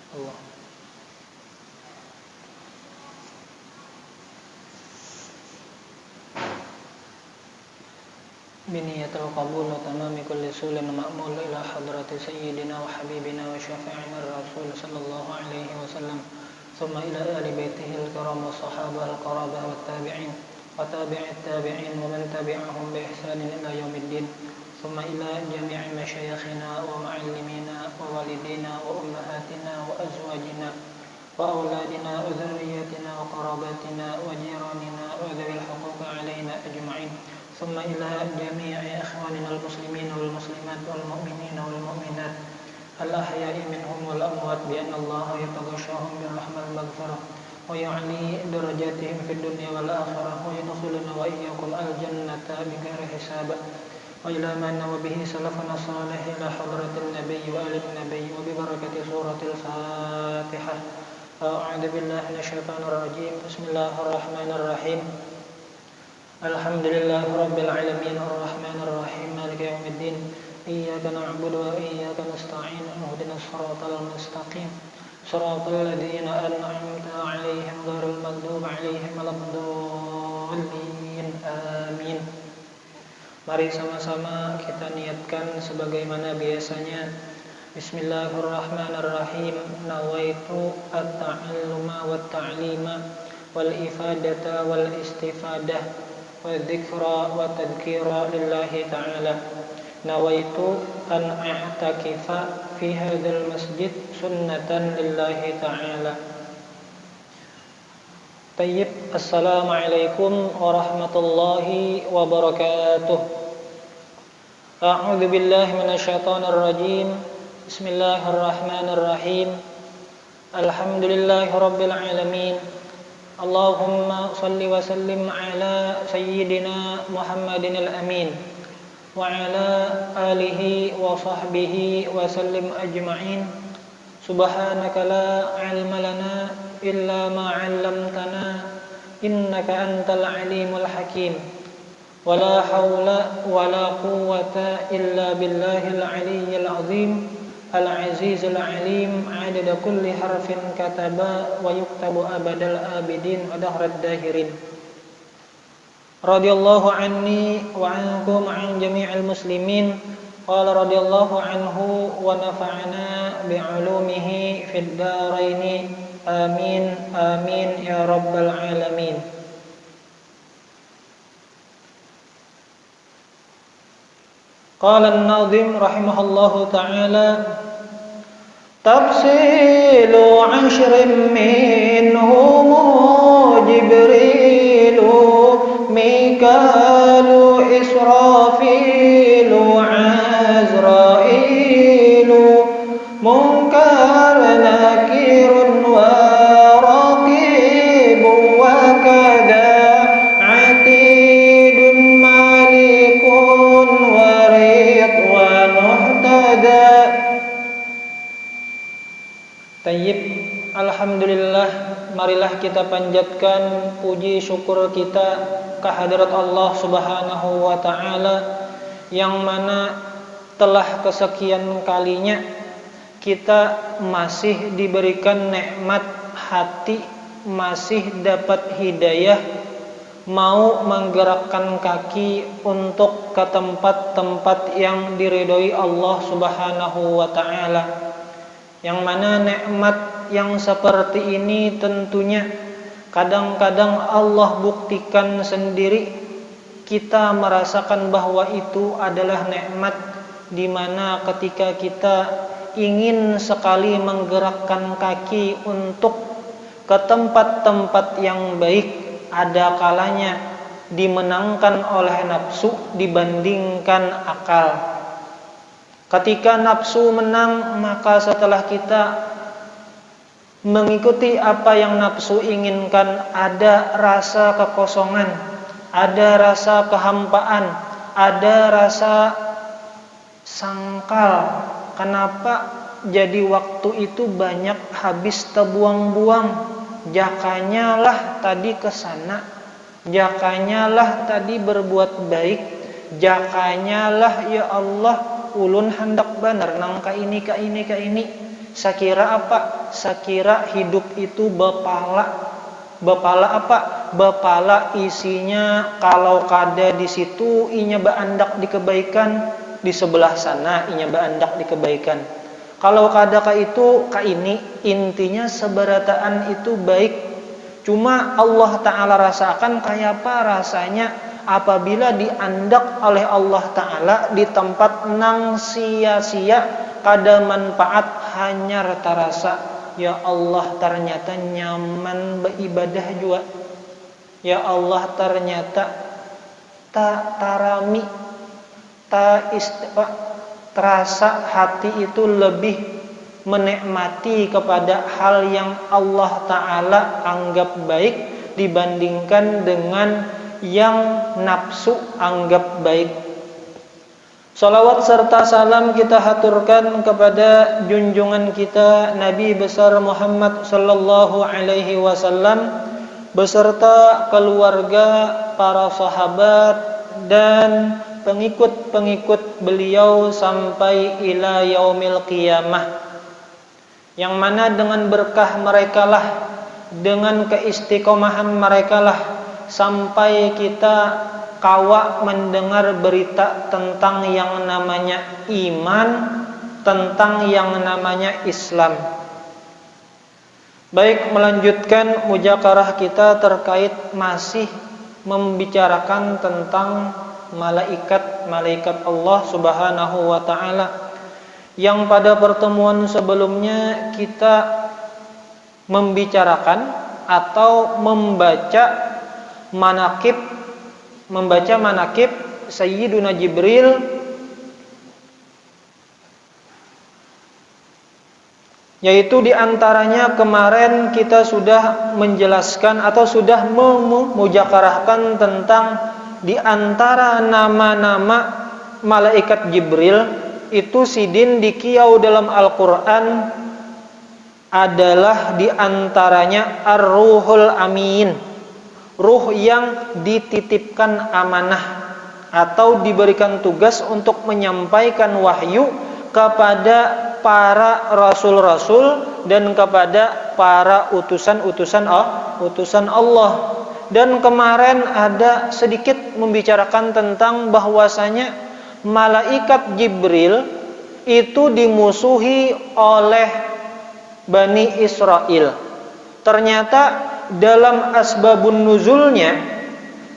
Allah. بنية القبول وتمام كل سول مأمول إلى حضرة سيدنا وحبيبنا وشفيعنا الرسول صلى الله عليه وسلم ثم إلى آل بيته الكرام والصحابة القرابة والتابعين وتابع التابعين ومن تبعهم بإحسان إلى يوم الدين ثم إلى جميع مشايخنا ومعلمينا ووالدينا وأمهاتنا وأزواجنا وأولادنا وذرياتنا وقراباتنا وجيراننا وذوي الحقوق علينا أجمعين ثم إلى جميع إخواننا المسلمين والمسلمات والمؤمنين والمؤمنات الأحياء منهم والأموات بأن الله يتغشاهم بالرحمة المغفرة ويعلي درجاتهم في الدنيا والآخرة ويدخلنا وإياكم الجنة بغير حساب وإلى ما نوى به سلفنا الصالح إلى حضرة النبي وآل النبي وببركة سورة الفاتحة. أعوذ بالله من الشيطان الرجيم. بسم الله الرحمن الرحيم. الحمد لله رب العالمين الرحمن الرحيم مالك يوم الدين إياك نعبد وإياك نستعين اهدنا الصراط المستقيم صراط الذين أنعمت عليهم غير المغضوب عليهم ولا الضالين آمين. Mari sama-sama kita niatkan sebagaimana biasanya. Bismillahirrahmanirrahim. Nawaitu at-ta'alluma wat-ta'lima wal ifadata wal istifadah wa dzikra wa tadhkira lillahi ta'ala. Nawaitu an a'takifa fi hadzal masjid sunnatan lillahi ta'ala. Tayyib. Assalamualaikum warahmatullahi wabarakatuh. A'udzu billahi minasyaitonir rajim. Bismillahirrahmanirrahim. Alhamdulillahirabbil alamin. Allahumma shalli wa sallim ala sayyidina Muhammadinil amin wa ala alihi wa sahbihi wa sallim ajma'in. Subhanaka la ilma lana illa ma 'allamtana innaka antal alimul hakim. Wala haula wala quwwata illa billahil aliyyil azim al-azizul alim 'adada kulli harfin kataba wa yuktabu abadal abidin wa dahrad dahirin. Radhiyallahu anni wa ankum an jami'il muslimin. Qala radhiyallahu anhu wa nafa'ana bi'ulumihi fid dharain. Amin amin ya rabbal alamin. Qala an-nadhim rahimahullahu ta'ala tafsilu 'ashrin minhum Jibrilu Mikalu Israfilu Azrailu Munkar Nakirun wa Raqibu wa kada Atidun Malikun Warid wa Muhtada. Tayyib. Alhamdulillah, marilah kita panjatkan puji syukur kita kehadirat Allah Subhanahu wa ta'ala yang mana telah kesekian kalinya kita masih diberikan nikmat hati, masih dapat hidayah, mau menggerakkan kaki untuk ke tempat-tempat yang diridhoi Allah Subhanahu wa ta'ala. Yang mana nikmat yang seperti ini tentunya kadang-kadang Allah buktikan sendiri, kita merasakan bahwa itu adalah nikmat di mana ketika kita ingin sekali menggerakkan kaki untuk ke tempat-tempat yang baik, ada kalanya dimenangkan oleh nafsu dibandingkan akal. Ketika nafsu menang, maka setelah kita mengikuti apa yang nafsu inginkan, ada rasa kekosongan, ada rasa kehampaan, ada rasa sangkal. Kenapa jadi waktu itu banyak habis terbuang-buang? Jakanya lah tadi kesana, jakanya lah tadi berbuat baik, jakanya lah ya Allah ulun hendak bener nang ka ini. Sakira apa? Sakira hidup itu bepala. Bepala apa? Bepala isinya kalau kada di situ inya baandak di kebaikan, di sebelah sana inya baandak di kebaikan. Kalau kada ka itu ka ini, intinya seberataan itu baik. Cuma Allah Ta'ala rasakan kayak apa rasanya apabila diandak oleh Allah Ta'ala di tempat nang sia-sia kada manfaat hanya terasa. Ya Allah, ternyata nyaman beribadah juga. Ya Allah, ternyata tarami, terasa hati itu lebih menikmati kepada hal yang Allah Ta'ala anggap baik dibandingkan dengan yang nafsu anggap baik. Salawat serta salam kita haturkan kepada junjungan kita Nabi besar Muhammad sallallahu alaihi wasallam beserta keluarga, para sahabat dan pengikut-pengikut beliau sampai ila yaumil qiyamah. Yang mana dengan berkah merekalah, dengan keistiqomahan merekalah sampai kita kawa mendengar berita tentang yang namanya iman, tentang yang namanya Islam. Baik, melanjutkan mujakarah kita terkait masih membicarakan tentang malaikat Allah Subhanahu wa Ta'ala, yang pada pertemuan sebelumnya kita membicarakan atau membaca manakib Sayyiduna Jibril, yaitu diantaranya kemarin kita sudah menjelaskan atau sudah memujakarahkan tentang diantara nama-nama malaikat Jibril itu sidin dikiau dalam Al-Quran adalah diantaranya Ar-Ruhul Amin, ruh yang dititipkan amanah atau diberikan tugas untuk menyampaikan wahyu kepada para rasul-rasul dan kepada para utusan Allah. Dan kemarin ada sedikit membicarakan tentang bahwasanya malaikat Jibril itu dimusuhi oleh Bani Israel. Ternyata dalam asbabun nuzulnya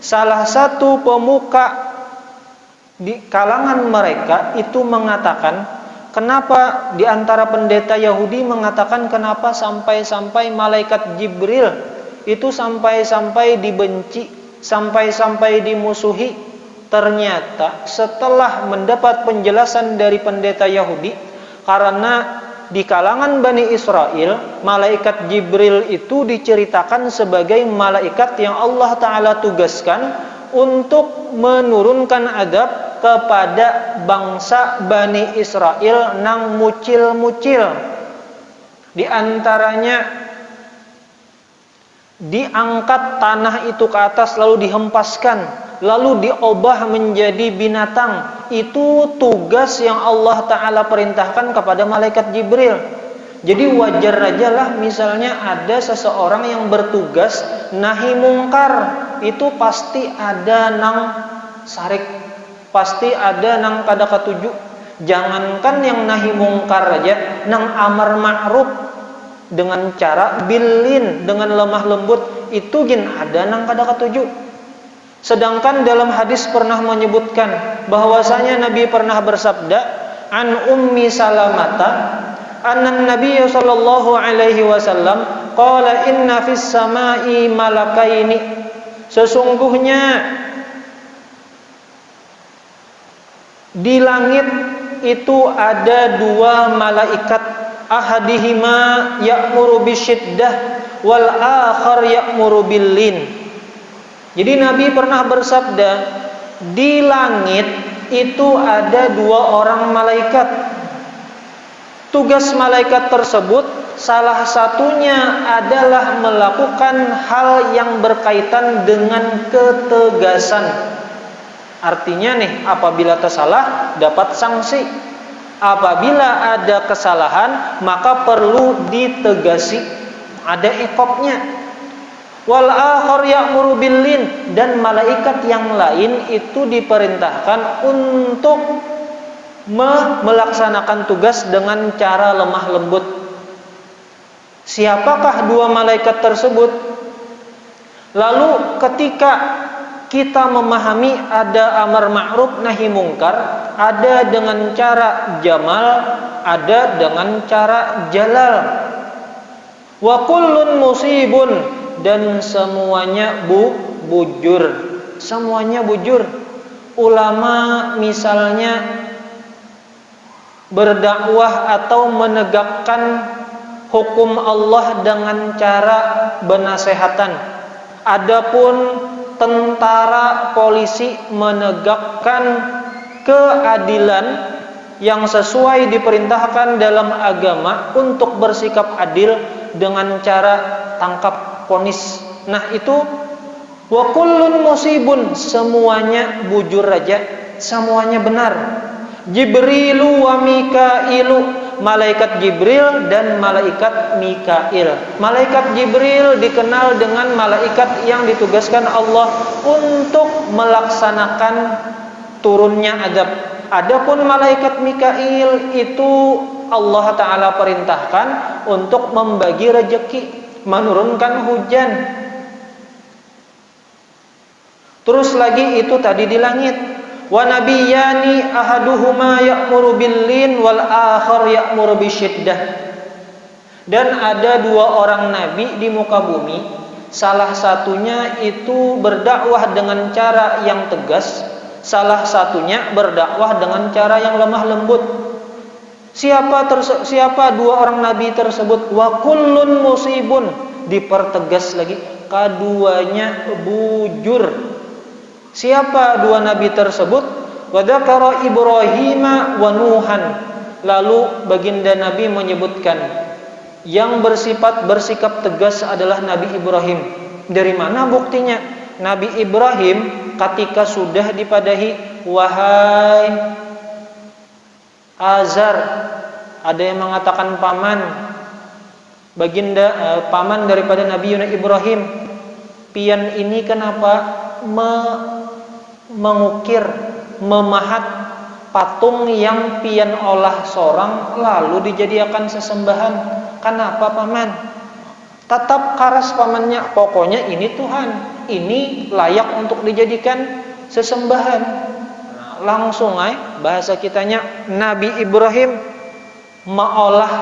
salah satu pemuka di kalangan mereka itu mengatakan, kenapa di antara pendeta Yahudi mengatakan kenapa sampai-sampai malaikat Jibril itu sampai-sampai dibenci, sampai-sampai dimusuhi. Ternyata setelah mendapat penjelasan dari pendeta Yahudi, karena di kalangan Bani Israel, malaikat Jibril itu diceritakan sebagai malaikat yang Allah Ta'ala tugaskan untuk menurunkan adab kepada bangsa Bani Israel nang mucil-mucil. Di antaranya diangkat tanah itu ke atas lalu dihempaskan, lalu diubah menjadi binatang. Itu tugas yang Allah Ta'ala perintahkan kepada malaikat Jibril. Jadi wajar aja lah misalnya ada seseorang yang bertugas nahi mungkar, itu pasti ada nang sarik, pasti ada nang kada ketujuh. Jangankan yang nahi mungkar aja, nang amar ma'ruf dengan cara bilin, dengan lemah lembut, itu gin ada nang kada ketujuh. Sedangkan dalam hadis pernah menyebutkan bahwasanya Nabi pernah bersabda, an Ummi Salamata anna Nabi sallallahu alaihi wasallam qala inna fis samai malakaini, sesungguhnya di langit itu ada dua malaikat, ahadihima ya'muru bisyiddah wal akhar ya'muru billin. Jadi Nabi pernah bersabda, di langit itu ada dua orang malaikat. Tugas malaikat tersebut salah satunya adalah melakukan hal yang berkaitan dengan ketegasan. Artinya nih, apabila tersalah dapat sanksi. apabila ada kesalahan maka perlu ditegasi, ada iqabnya. Wal akhar ya'muru bil lin, dan malaikat yang lain itu diperintahkan untuk melaksanakan tugas dengan cara lemah lembut. Siapakah dua malaikat tersebut? Lalu ketika kita memahami ada amar ma'ruf nahi mungkar, ada dengan cara jamal, ada dengan cara jalal. Wa kullun musibun, dan semuanya bujur. Semuanya bujur. Ulama misalnya berdakwah atau menegakkan hukum Allah dengan cara benasehatan. Adapun tentara, polisi menegakkan keadilan yang sesuai diperintahkan dalam agama untuk bersikap adil dengan cara tangkap, vonis. Nah itu wa kullun musibun, semuanya bujur aja, semuanya benar. Jibrilu wa Mikailu, malaikat Jibril dan malaikat Mikail. Malaikat Jibril dikenal dengan malaikat yang ditugaskan Allah untuk melaksanakan turunnya azab. Adapun malaikat Mikail itu Allah Ta'ala perintahkan untuk membagi rezeki, menurunkan hujan. Terus lagi itu tadi di langit. Wa nabiyyani ahaduhuma ya'muru bil lin wal akhar ya'muru bisyiddah. Dan ada dua orang nabi di muka bumi, salah satunya itu berdakwah dengan cara yang tegas, salah satunya berdakwah dengan cara yang lemah lembut. Siapa dua orang nabi tersebut? Wa kullun musibun, dipertegas lagi, keduanya bujur. Siapa dua nabi tersebut? Wa dzakara Ibrahim wa Nuhan. Lalu baginda Nabi menyebutkan yang bersikap tegas adalah Nabi Ibrahim. Dari mana buktinya? Nabi Ibrahim ketika sudah dipadahi, wahai Azar, ada yang mengatakan paman, baginda paman daripada Nabi Ibrahim, pian ini kenapa mengukir, memahat patung yang pian olah sorang lalu dijadikan sesembahan? Kenapa paman? Tetap karas pamannya, pokoknya ini Tuhan, ini layak untuk dijadikan sesembahan. Langsung bahasa kitanya Nabi Ibrahim mengolah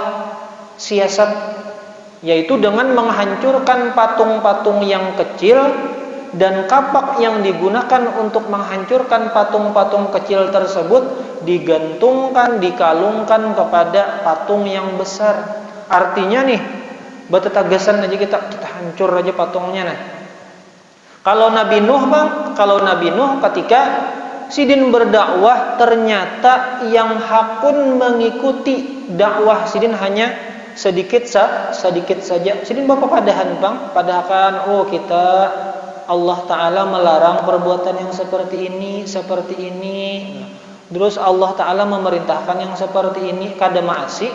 siasat, yaitu dengan menghancurkan patung-patung yang kecil, dan kapak yang digunakan untuk menghancurkan patung-patung kecil tersebut digantungkan, dikalungkan kepada patung yang besar. Artinya nih, betetagasan aja kita hancur aja patungnya. Nah, kalau Nabi Nuh ketika Sidin berdakwah, ternyata yang hakun mengikuti dakwah Sidin hanya sedikit saja. Sidin bapak padahan padahkan kita Allah Ta'ala melarang perbuatan yang seperti ini. Terus Allah Ta'ala memerintahkan yang seperti ini, kada maasi.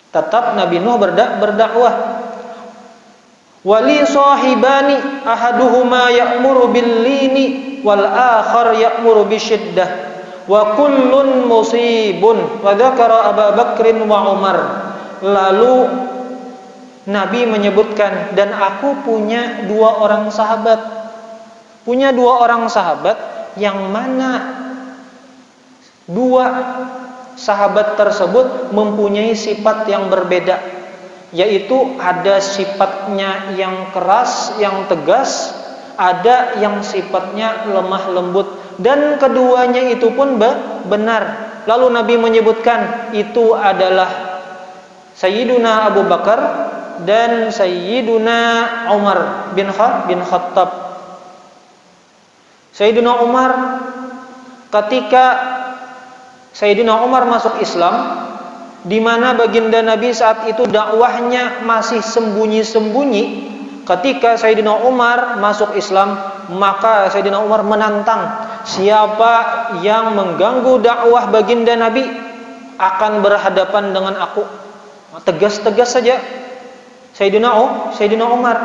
Tetap Nabi Nuh berdakwah. Wali sahibani ahaduhuma ya'muru bil lini wal akhar ya'muru bisyiddah wa kullun musibun wa dzakara Abu Bakrin wa Umar. Lalu Nabi menyebutkan, dan aku punya dua orang sahabat yang mana dua sahabat tersebut mempunyai sifat yang berbeda, yaitu ada sifatnya yang keras, yang tegas, ada yang sifatnya lemah lembut, dan keduanya itu pun benar. Lalu Nabi menyebutkan itu adalah Sayyiduna Abu Bakar dan Sayyiduna Umar bin Khattab. Sayyiduna Umar, ketika Sayyidina Umar masuk Islam, di mana baginda Nabi saat itu dakwahnya masih sembunyi-sembunyi. Ketika Sayyidina Umar masuk Islam, maka Sayyidina Umar menantang, siapa yang mengganggu dakwah baginda Nabi akan berhadapan dengan aku. Tegas-tegas saja Sayyidina Umar.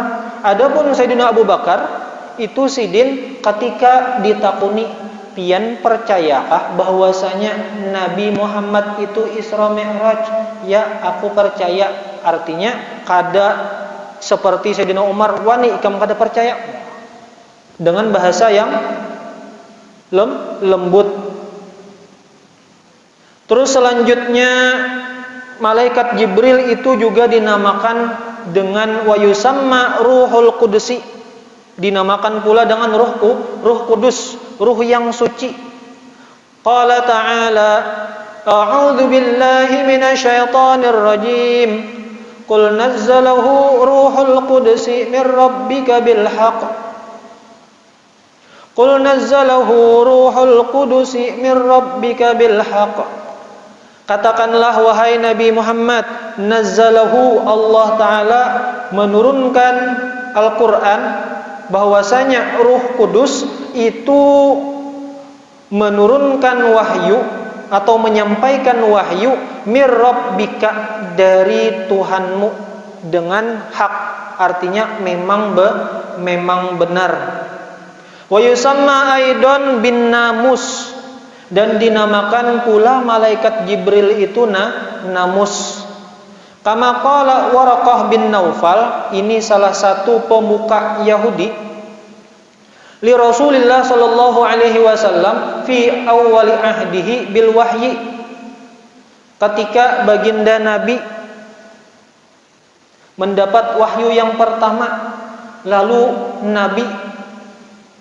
Adapun Sayyidina Abu Bakar itu sidin ketika ditakuni, pian percayakah bahwasanya Nabi Muhammad itu Isra Mi'raj? Ya, aku percaya. Artinya kada seperti Sayyidina Umar, wani ikam kada percaya, dengan bahasa yang lembut. Terus selanjutnya malaikat Jibril itu juga dinamakan dengan wa yusamma Ruhul Qudusi, dinamakan pula dengan Ruh Kudus, ruh yang suci. Qala ta'ala a'udzu billahi minasyaitonir rajim. Qul nazzalahu Ruhul Qudusi min rabbika bil haqq. Qul nazzalahu Ruhul Qudusi min rabbika bil haqq. Katakanlah wahai Nabi Muhammad, nazzalahu, Allah Ta'ala menurunkan Al-Quran, bahwasanya Ruh Kudus itu menurunkan wahyu atau menyampaikan wahyu mir rabbika, dari Tuhanmu, dengan hak, artinya memang benar. Wa yusamma aidan bin namus, dan dinamakan pula malaikat Jibril itu namus. Kama qala Waraqah bin Naufal, ini salah satu pemuka Yahudi, li Rasulillah sallallahu alaihi wasallam fi awwali ahdihi bil wahyi, ketika baginda Nabi mendapat wahyu yang pertama, lalu Nabi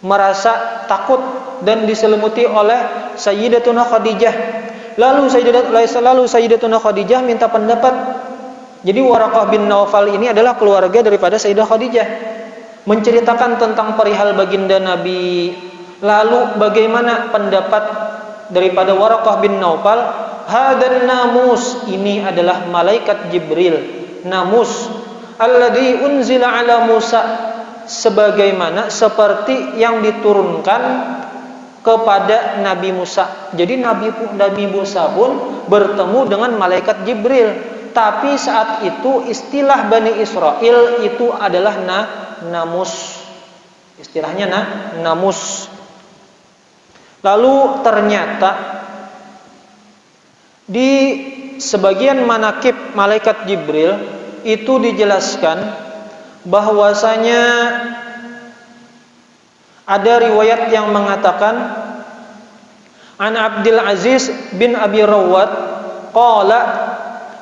merasa takut dan diselimuti oleh Sayyidatuna Khadijah. Lalu Sayyidatuna Khadijah minta pendapat. Jadi Waraqah bin Naufal ini adalah keluarga daripada Sayyidah Khadijah, menceritakan tentang perihal baginda Nabi. Lalu bagaimana pendapat daripada Waraqah bin Naufal? Hadan namus, ini adalah malaikat Jibril, namus, alladzi unzila ala Musa, sebagaimana seperti yang diturunkan kepada Nabi Musa. Jadi Nabi Musa pun bertemu dengan malaikat Jibril. Tapi saat itu istilah Bani Israel itu adalah namus. Istilahnya namus. Lalu ternyata di sebagian manakib malaikat Jibril itu dijelaskan bahwasanya ada riwayat yang mengatakan an Abdul Aziz bin Abi Rawat qala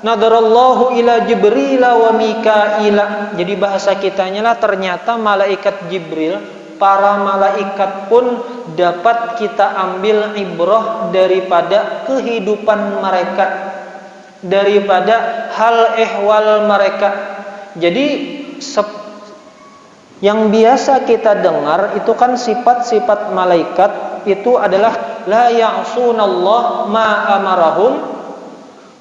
nadarallahu ila Jibril wa Mikaila. Jadi bahasa kitanya lah, ternyata malaikat Jibril, para malaikat pun dapat kita ambil ibrah daripada kehidupan mereka, daripada hal ehwal mereka. Jadi yang biasa kita dengar itu kan sifat-sifat malaikat itu adalah la ya'sunallah ma amarahum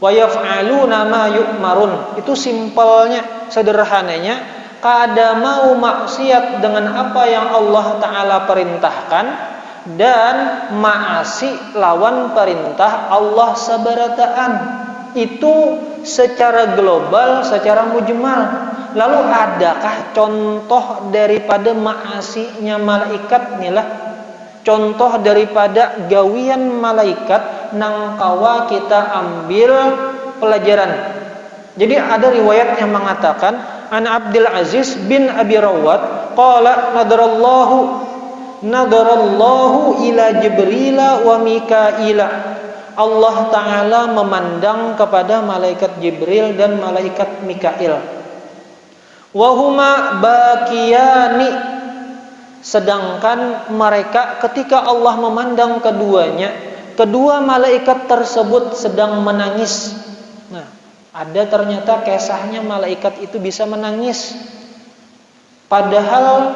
wa yaf'aluna ma yu'marun. Itu simpelnya, sederhananya, kada mau maksiat dengan apa yang Allah Ta'ala perintahkan dan maasi lawan perintah Allah sabarataan. Itu secara global, secara mujmal. Lalu adakah contoh daripada maasinya malaikat inilah, contoh daripada gawian malaikat nang kawa kita ambil pelajaran. Jadi ada riwayat yang mengatakan an Abdul Aziz bin Abi Rawat qala nadarallahu ila Jibril wa Mikaila. Allah Ta'ala memandang kepada malaikat Jibril dan malaikat Mikail. Wahuma bakiyani, sedangkan mereka ketika Allah memandang keduanya, kedua malaikat tersebut sedang menangis. Nah, ada ternyata kisahnya malaikat itu bisa menangis, padahal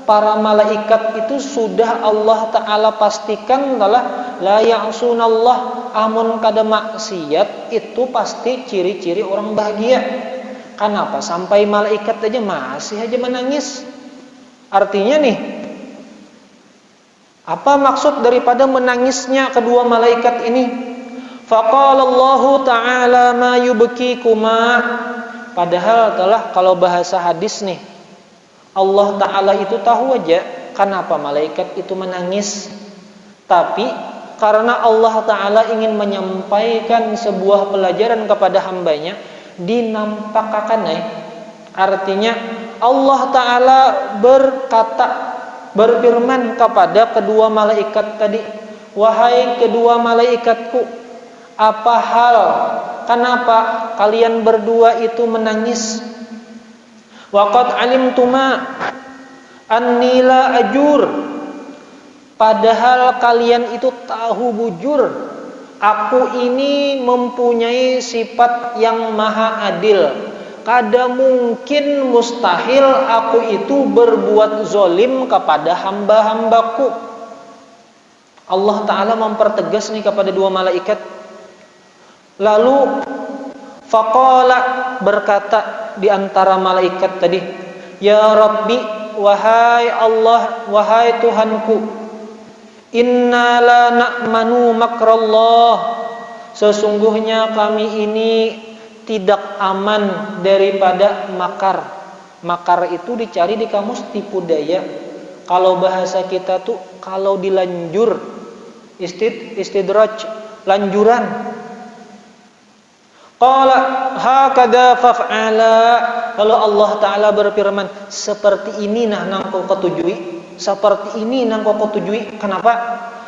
para malaikat itu sudah Allah Ta'ala pastikan adalah la ya'sunallah, amun kada maksiat itu pasti ciri-ciri orang bahagia. Kenapa sampai malaikat aja masih aja menangis? Artinya nih, Apa maksud daripada menangisnya kedua malaikat ini? Faqala Allah Ta'ala ma yubkikuma. Padahal telah kalau bahasa hadis nih, Allah Ta'ala itu tahu aja kenapa malaikat itu menangis. Tapi karena Allah Ta'ala ingin menyampaikan sebuah pelajaran kepada hambanya, dinampakkan artinya Allah Ta'ala berfirman kepada kedua malaikat tadi, wahai kedua malaikatku, apa hal, kenapa kalian berdua itu menangis? Waqad alimtuma anni la ajur. Padahal kalian itu tahu bujur, aku ini mempunyai sifat yang maha adil. Kada mungkin, mustahil aku itu berbuat zolim kepada hamba-hambaku. Allah Ta'ala mempertegas nih kepada dua malaikat. Lalu faqala, berkata di antara malaikat tadi, ya Rabbi, wahai Allah, wahai Tuhanku, inna la na'manu makrallah. Sesungguhnya kami ini tidak aman daripada makar. Makar itu dicari di kamus tipu daya. Kalau bahasa kita tuh kalau dilanjur, istidraj, lanjuran. Qala hakadha faf'ala. Lalu Allah Ta'ala berfirman, seperti ini nah nang kau ketujui, seperti ini nang kau ketujui. Kenapa?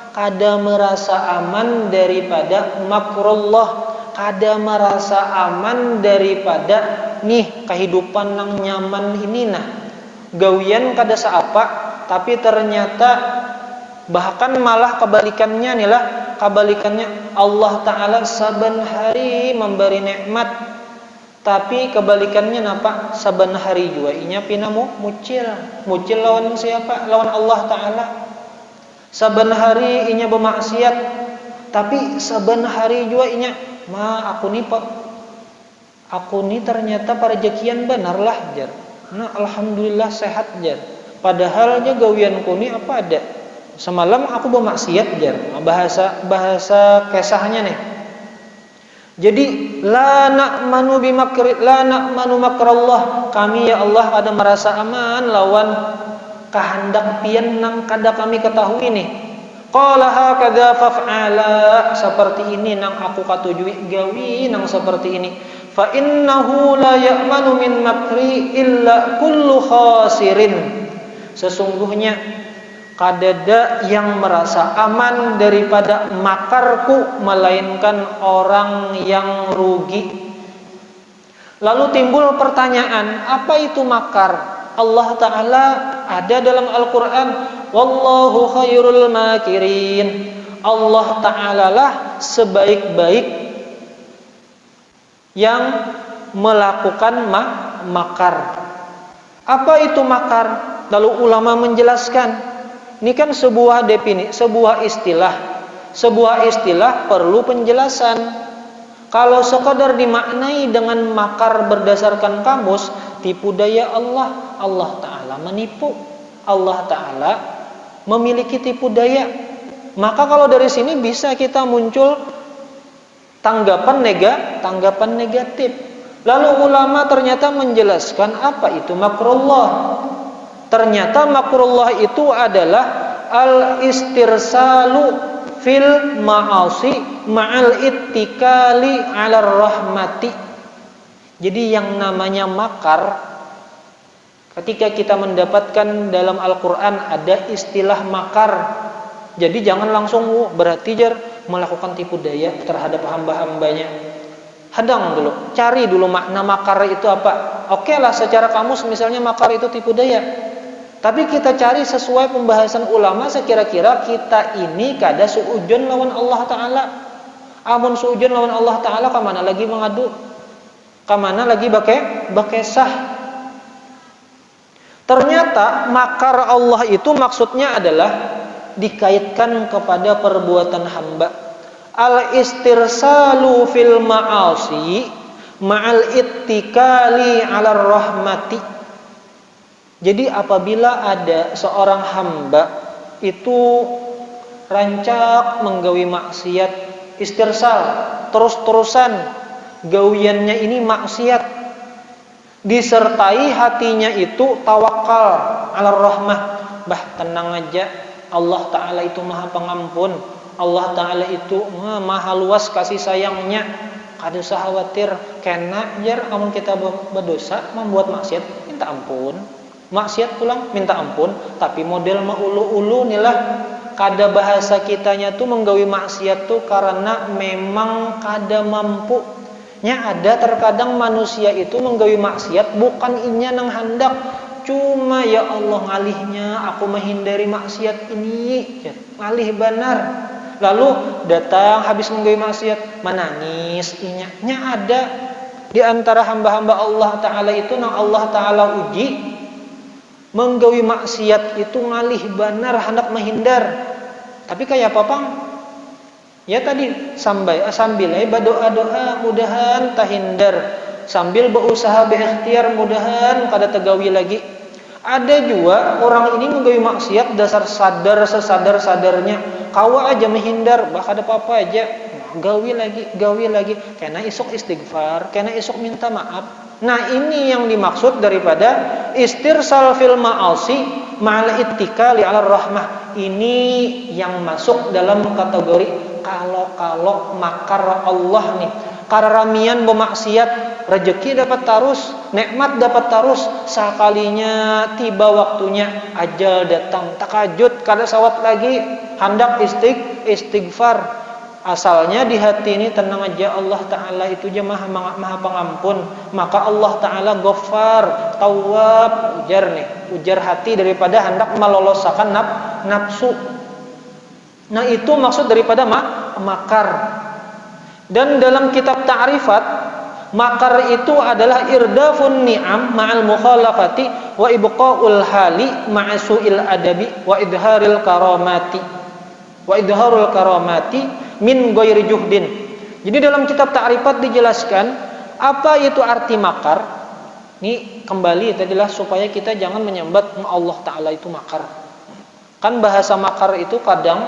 Kada merasa aman daripada makrullah, kada merasa aman daripada nih kehidupan nang nyaman ini nah. Gawian kada seapa, tapi ternyata bahkan malah kebalikannya nih lah, kebalikannya Allah Ta'ala saban hari memberi nikmat, tapi kebalikannya napa? Saban hari juga inya pinamu mucil lawan siapa? Lawan Allah Ta'ala. Saban hari inya bermaksiat, tapi saban hari juga inya aku nih ternyata parejekian benar lah jar. Nah alhamdulillah sehat jar. Padahal aja gawianku nih apa ada? Semalam aku bermaksiat jar. Bahasa kisahnya nih. Jadi la na'manu makrallah. Kami ya Allah kada merasa aman lawan kehendak pian nang kada kami ketahui nih. Qala hakadha faf'ala, seperti ini nang aku katujui gawi nang seperti ini. Fa innahu la ya'manu min makri illa kullu khasirin. Sesungguhnya kadada yang merasa aman daripada makarku melainkan orang yang rugi. Lalu timbul pertanyaan, apa itu makar? Allah Ta'ala ada dalam Al-Quran, wallahu khairul makirin. Allah Ta'ala lah sebaik-baik yang melakukan makar. Apa itu makar? Lalu ulama menjelaskan, ini kan sebuah definisi, sebuah istilah perlu penjelasan. Kalau sekadar dimaknai dengan makar berdasarkan kamus, tipu daya Allah Ta'ala menipu, Allah Ta'ala memiliki tipu daya. Maka kalau dari sini bisa kita muncul tanggapan negatif. Lalu ulama ternyata menjelaskan apa itu makrullah. Ternyata makrullah itu adalah al-istirsalu fil ma'asi ma'al ittikali 'alar rahmati. Jadi yang namanya makar, ketika kita mendapatkan dalam Al-Quran ada istilah makar, jadi jangan langsung berarti jar melakukan tipu daya terhadap hamba-hambanya. Hadang dulu, cari dulu makna makar itu apa. Oke lah secara kamus misalnya makar itu tipu daya, tapi kita cari sesuai pembahasan ulama, sekira-kira kita ini kada suujon lawan Allah Ta'ala. Amun suujon lawan Allah Ta'ala, kemana lagi mengadu, kemana lagi bakesah. Ternyata makar Allah itu maksudnya adalah dikaitkan kepada perbuatan hamba. Al-istirsalu fil ma'asi ma'al ittikali 'alar rahmati. Jadi apabila ada seorang hamba itu rancak menggawi maksiat, istirsal, terus-terusan gawiannya ini maksiat, disertai hatinya itu tawakal ala rahmah, bah tenang aja, Allah Ta'ala itu maha pengampun, Allah Ta'ala itu maha luas kasih sayangnya, kada usah khawatir, kena jar amun kita berdosa membuat maksiat minta ampun, maksiat pulang minta ampun, tapi model maulu-ulu nilah. Kada bahasa kitanya tuh menggawi maksiat tuh karena memang kada mampu. Nya ada terkadang manusia itu menggawi maksiat bukan inya nang hendak, cuma ya Allah ngalihnya aku menghindari maksiat ini, ngalih benar. Lalu datang habis menggawi maksiat menangis inya. Nya ada di antara hamba-hamba Allah Ta'ala itu nang Allah Ta'ala uji menggawi maksiat itu ngalih benar hendak menghindar. Tapi kayak apa pang? Ya tadi sambil berdoa-doa mudahan tahindar, sambil berusaha berikhtiar mudahan kada tegawi lagi. Ada juga orang ini menggawi maksiat dasar sadar sesadar-sadarnya, kawa aja menghindar, bah kada apa-apa aja, gawi lagi, kena isok istighfar, kena isok minta maaf. Nah ini yang dimaksud daripada istirsal fil ma'asi ma'al ittikali 'ala rahmah. Ini yang masuk dalam kategori kalau makar Allah nih. Karamian bermaksiat, rezeki dapat terus, nikmat dapat terus, sekalinya tiba waktunya ajal datang, takajud kada sawat lagi, hendak istighfar. Asalnya di hati ini tenang aja, Allah Ta'ala itu aja maha pengampun, maka Allah Ta'ala Ghaffar, Tawwab, ujar hati daripada hendak meloloskan nafsu. Nah itu maksud daripada makar. Dan dalam kitab ta'rifat, makar itu adalah irdafun ni'am ma'al mukhalafati wa ibqa'ul hali ma'asu'il adabi wa idharul karamati min ghairi juhdin. Jadi dalam kitab ta'rifat dijelaskan apa itu arti makar. Ini kembali tadilah supaya kita jangan menyambat Allah Ta'ala itu makar. Kan bahasa makar itu kadang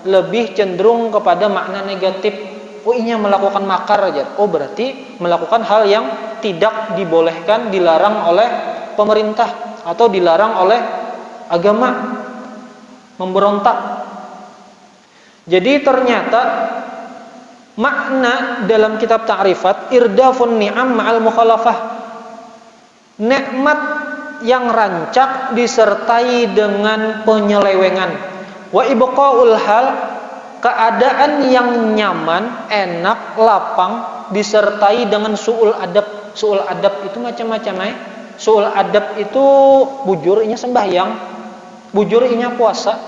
lebih cenderung kepada makna negatif. Oh inya melakukan makar aja. Oh berarti melakukan hal yang tidak dibolehkan, dilarang oleh pemerintah atau dilarang oleh agama, memberontak. Jadi ternyata makna dalam kitab ta'rifat irdafun ni'am ma'al mukhalafah, nikmat yang rancak disertai dengan penyelewengan, wa ibqa'ul hal, keadaan yang nyaman, enak, lapang disertai dengan su'ul adab. Su'ul adab itu macam-macam Su'ul adab itu bujur inya sembahyang, bujur inya puasa,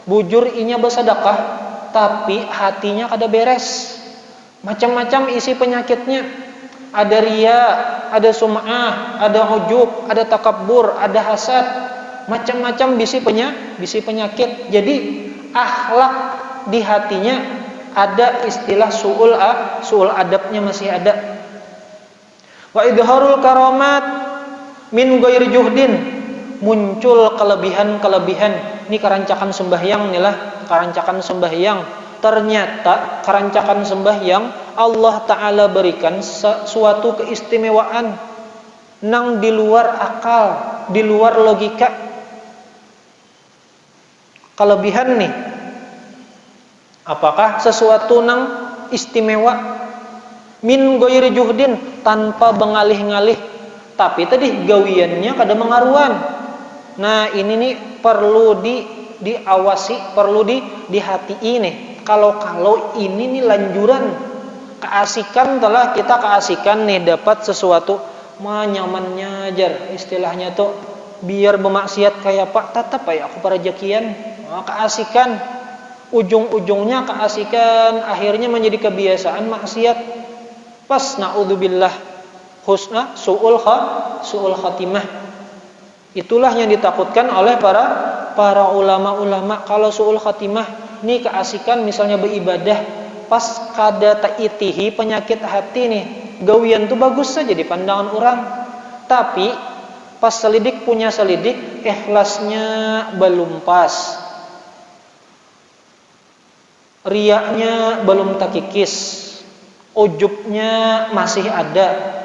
bujur inya bersedekah, tapi hatinya kada beres. Macam-macam isi penyakitnya. Ada riya, ada sum'ah, ada ujub, ada takabbur, ada hasad. Macam-macam bisi penyakit. Jadi akhlak di hatinya ada istilah su'ul adabnya masih ada. Wa idharul karamat min ghairi juhdin, muncul kelebihan-kelebihan. Ini kerancakan sembahyang inilah, kerancakan sembahyang. Ternyata kerancakan sembahyang Allah Ta'ala berikan suatu keistimewaan nang di luar akal, di luar logika. Kelebihan nih, apakah sesuatu nang istimewa? Min ghairi juhdin, tanpa bengalih-ngalih, tapi tadi gawiannya kada mengaruan. Nah ini nih perlu diawasi, perlu dihatii nih. Kalau ini nih lanjuran keasikan, telah kita keasikan nih dapat sesuatu nyamannya jar istilahnya tuh, biar bermaksiat kayak pak tetap ya aku parajakian, keasikan ujung-ujungnya keasikan akhirnya menjadi kebiasaan maksiat. Pas naudzubillah husna su'ul khatimah. Itulah yang ditakutkan oleh para ulama-ulama. Kalau su'ul khatimah ini keasikan misalnya beribadah, pas kada ta'itihi penyakit hati nih, gawian tuh bagus saja di pandangan orang, tapi pas selidik punya selidik ikhlasnya belum pas. Riyanya belum takikis, ujubnya masih ada.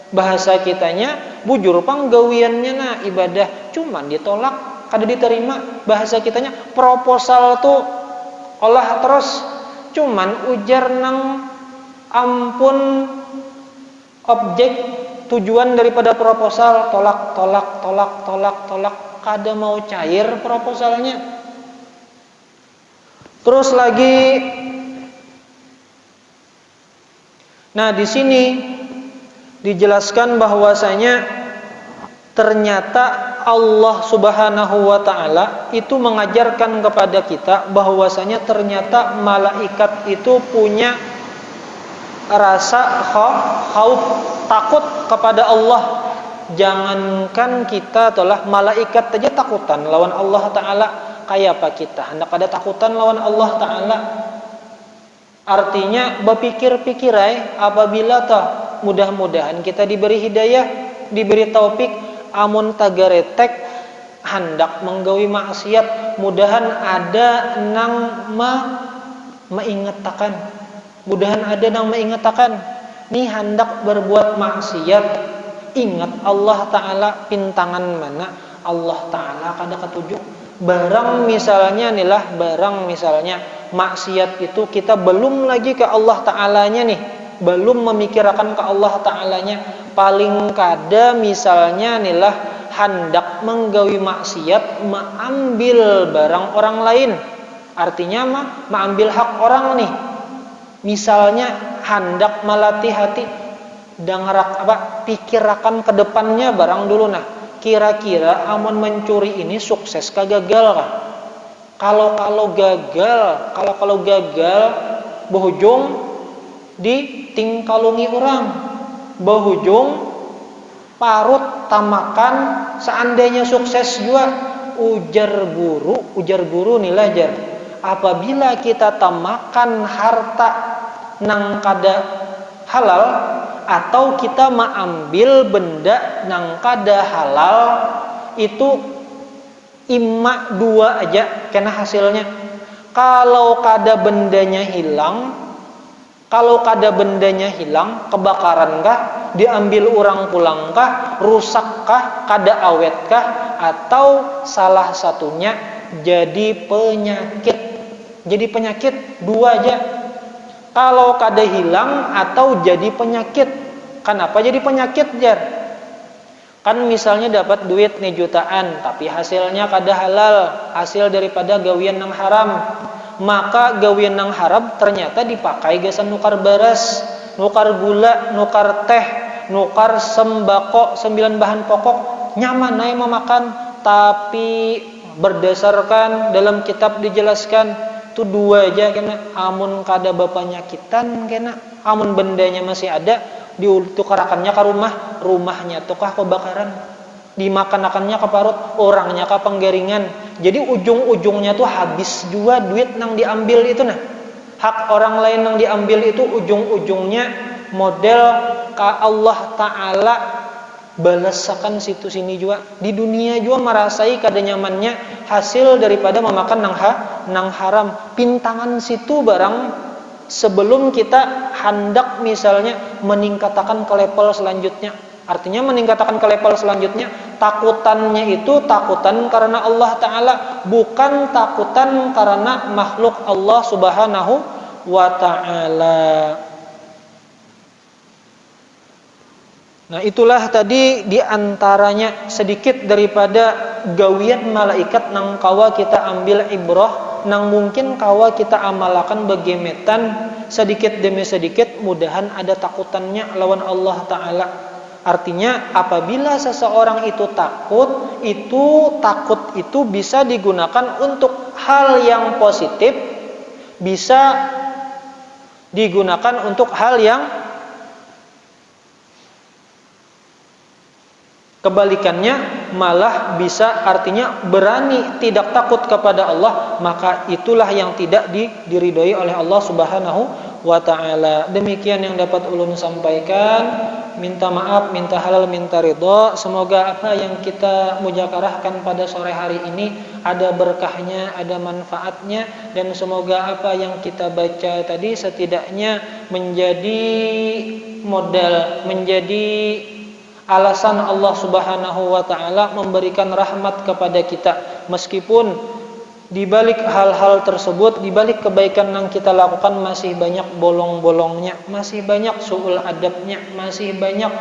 Bahasa kitanya bujur panggawiannya na ibadah cuman ditolak kada diterima. Bahasa kitanya proposal tuh olah terus cuman ujar nang ampun objek tujuan daripada proposal tolak kada mau cair proposalnya. Terus lagi, nah di sini dijelaskan bahwasanya ternyata Allah Subhanahu wa taala itu mengajarkan kepada kita bahwasanya ternyata malaikat itu punya rasa khauf, takut kepada Allah. Jangankan kita telah malaikat aja takutan lawan Allah taala, kayak apa kita hendak ada takutan lawan Allah taala. Artinya berpikir-pikir apabila mudah-mudahan kita diberi hidayah, diberi taufik, amun tagaretek hendak menggawi maksiat, mudahan ada nang mengingatakan, mudahan ada nang mengingatakan nih hendak berbuat maksiat, ingat Allah taala pintangan mana Allah taala kada ketujuh. Barang misalnya maksiat itu kita belum lagi ke Allah ta'alanya nih, belum memikirkan ke Allah ta'alanya, paling kada misalnya hendak menggawi maksiat, mengambil barang orang lain, artinya mengambil hak orang nih. Misalnya hendak melatih hati, pikirakan ke depannya barang dulu nah. Kira-kira amun mencuri ini sukses kah gagal kah? Kalau gagal berujung ditingkalungi orang, berujung parut tamakan. Seandainya sukses juga, ujar guru nilai jar, apabila kita tamakan harta nang kada halal atau kita mengambil benda nang kada halal, itu imma dua aja kena hasilnya. Kalau kada bendanya hilang, kebakaran kah, diambil orang pulang kah, rusak kah, kada awet kah, atau salah satunya jadi penyakit, dua aja. Kalau kada hilang atau jadi penyakit. Kenapa jadi penyakit jar? Kan misalnya dapat duit nih jutaan, tapi hasilnya kada halal, hasil daripada gawian nang haram. Maka gawian nang haram ternyata dipakai gasan nukar beras, nukar gula, nukar teh, nukar sembako, 9 bahan pokok, nyaman naik memakan. Tapi berdasarkan dalam kitab dijelaskan itu dua aja kena, amun kada bapanyakitan kena, amun bendanya masih ada ditukarakannya ke rumahnya tukah kebakaran, dimakan-akannya ke parut, orangnya ke penggaringan. Jadi ujung-ujungnya tuh habis juga duit nang diambil itu nah. Hak orang lain nang diambil itu ujung-ujungnya model ke Allah taala balasakan situ sini juga. Di dunia juga merasai kada nyamannya hasil daripada memakan nang haram. Pintangan situ barang sebelum kita hendak misalnya meningkatkan ke level selanjutnya. Artinya meningkatkan ke level selanjutnya, takutannya itu takutan karena Allah Ta'ala, bukan takutan karena makhluk Allah Subhanahu wa Ta'ala. Nah itulah tadi diantaranya sedikit daripada gawian malaikat nang kawa kita ambil ibrah, nang mungkin kawa kita amalkan bagemetan sedikit demi sedikit, mudahan ada takutannya lawan Allah Ta'ala. Artinya apabila seseorang itu takut itu bisa digunakan untuk hal yang positif, bisa digunakan untuk hal yang kebalikannya, malah bisa artinya berani tidak takut kepada Allah, maka itulah yang tidak diridhoi oleh Allah Subhanahu wa Ta'ala. Demikian yang dapat ulun sampaikan. minta maaf, minta halal, minta ridho. Semoga apa yang kita mujakarahkan pada sore hari ini ada berkahnya, ada manfaatnya, dan semoga apa yang kita baca tadi setidaknya menjadi modal, menjadi alasan Allah Subhanahu wa taala memberikan rahmat kepada kita. Meskipun di balik hal-hal tersebut, di balik kebaikan yang kita lakukan masih banyak bolong-bolongnya, masih banyak su'ul adabnya, masih banyak,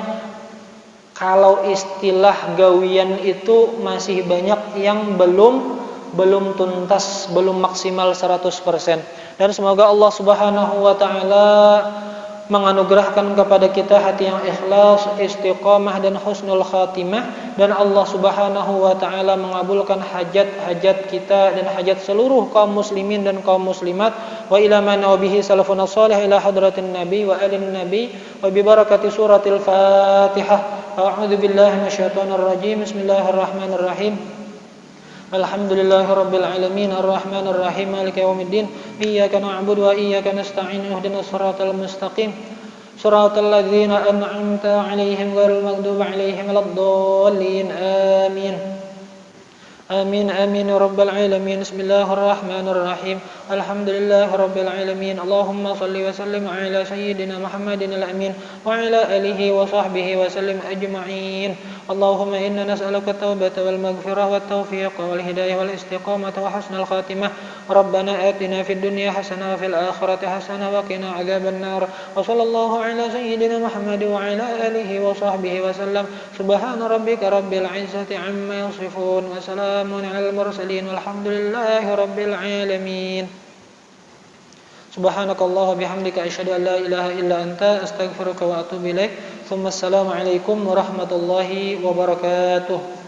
kalau istilah gawian itu masih banyak yang belum tuntas, belum maksimal 100%. Dan semoga Allah Subhanahu wa taala menganugerahkan kepada kita hati yang ikhlas, istiqamah dan husnul khatimah, dan Allah Subhanahu wa taala mengabulkan hajat-hajat kita dan hajat seluruh kaum muslimin dan kaum muslimat. Wa ila man bihi salafun salih ila hadratin nabi wa alin nabi wa bi barakati suratil Fatihah. A'udzu billahi minasyaitonir rajim. Bismillahirrahmanirrahim. Alhamdulillahirabbil alamin arrahmanir rahim maliki yaumiddin iyyaka na'budu wa iyyaka nasta'in ihdinas siratal mustaqim siratal ladzina an'amta 'alaihim ghairil maghdubi 'alaihim waladdallin amin. Amin amin ya rabbal alamin. Bismillahirrahmanirrahim. Alhamdulillahirabbil alamin. Allahumma shalli wa sallim ala sayyidina Muhammadin al-amin wa ala alihi wa sahbihi wa sallim ajma'in. Allahumma inna nas'aluka at-taubata wal maghfirah wat tawfiq wal hidayah wal istiqamata wa husnal khatimah. Rabbana atina fid dunya hasanah wa fil akhirati hasanah wa qina adzaban nar. Wa sallallahu ala sayyidina Muhammad wa ala alihi wa sahbihi wa sallam. Subhana rabbika rabbil izzati amma yasifun wa salamun alal mursalin walhamdulillahi rabbil alamin. Subhanakallah wa bihamdika asyhadu an la ilaha illa anta astaghfiruka wa atubu ilaik. Assalamualaikum warahmatullahi wabarakatuh.